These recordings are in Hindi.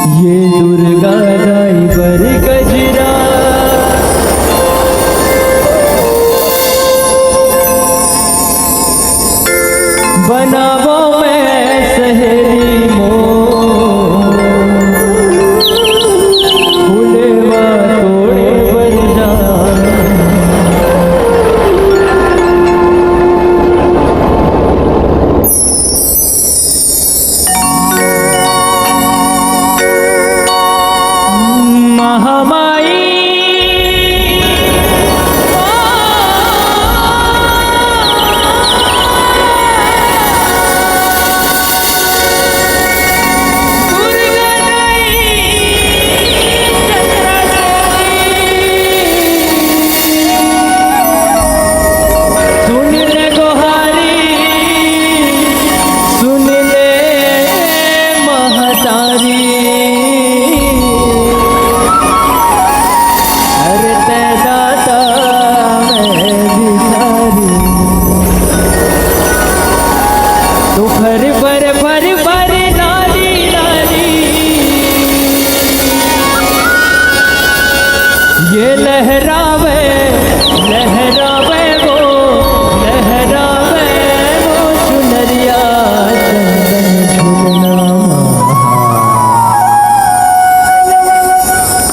ये दुर्गा ड्राइवर गजरा बनावो मैं सहेली मोर फूलेवा तोड़े बर जा ये लहरावे लहरावे वो चुनरिया चंदन झुलना।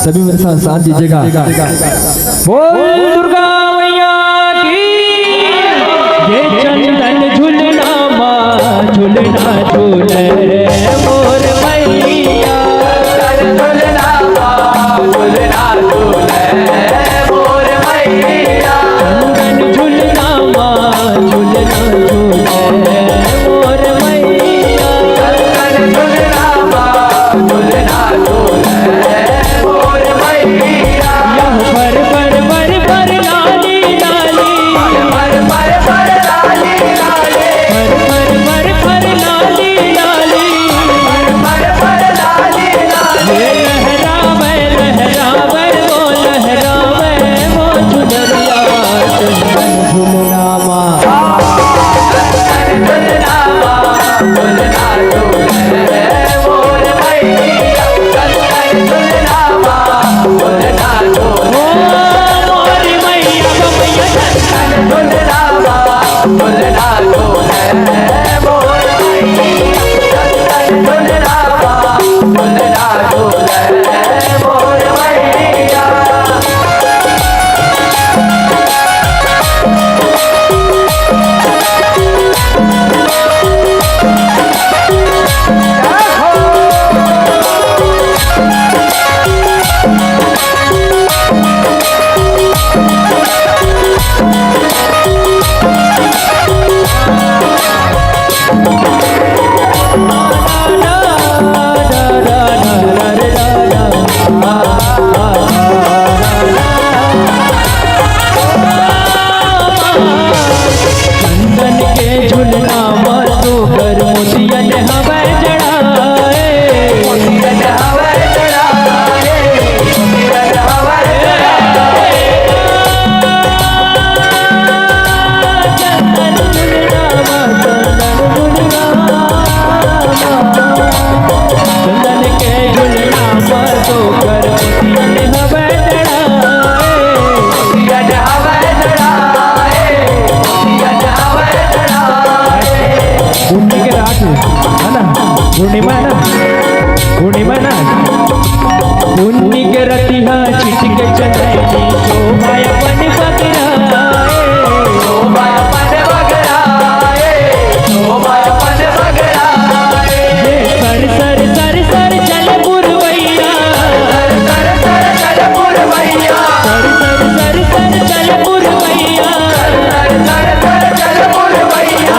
सभी मेरे साथ साथ दीजिएगा। बोल दुर्गा मैया की। ये चंदन झुलना माँ झुलना झूले मोर मैया झुलना माँ झुलना झूले मोर मैया चंदन झुलना माँ झुलना झूले मोर मैया चंदन झुलना माँ झुलना झूले मोर मैया पर लाली लाली पर लाली लाली पर लाली लाली पर लाली लाली लहरावे लहरावे वो चुनरिया चंदन झुलना माँ झुलना माँ झुलना झूले मोर मैया चंदन झुलना माँ झुलना झूले मोर मैया चंदन झुलना माँ झुलना झूले मोर मैया चंदन झुलना माँ झुलना झूले मोर मैया। चंदन के झुलना मातो कर मोतियन हवा जड़ाए मोतियन हवा जड़ाए मोतियन हवा जड़ाए चंदन झुलना चंदन के झुलना मातो कर मोतियन हवा जड़ाए मोतियन हवा जड़ाए पूर्णिमा के रात है ना पूर्णिमा है ना पूर्णिमा है ना पूर्णि के रतिहा चिटके चंदनी शोभाया पन बगराए शोभाया पन बगराए शोभाया पन बगराए सर सर सर सर चल पुरवैया सर सर सर चल पुरवैया सर सर सर सर चल पुरवैया सर सर सर चल पुरवैया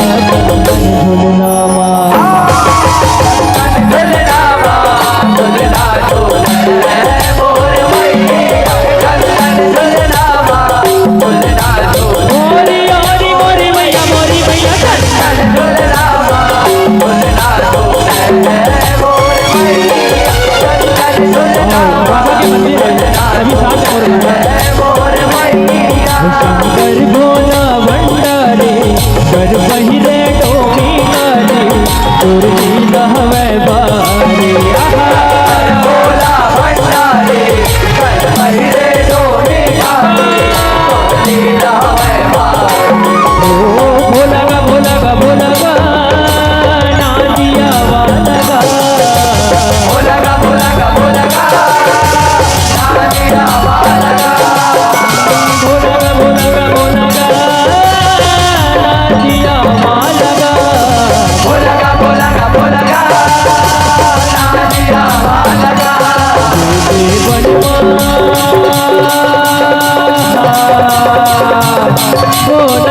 झुलना माँ झुलना माँ झुलना झूले मोर मैया चंदन झुलना माँ झुलना झूले मोरी मैया चंदन झुलना माँ झुलना झूले मोर मैया चंदन झुलना माँ झुलना झूले मोर मैया शंकर भोला भंडारे कर पहिरे गोड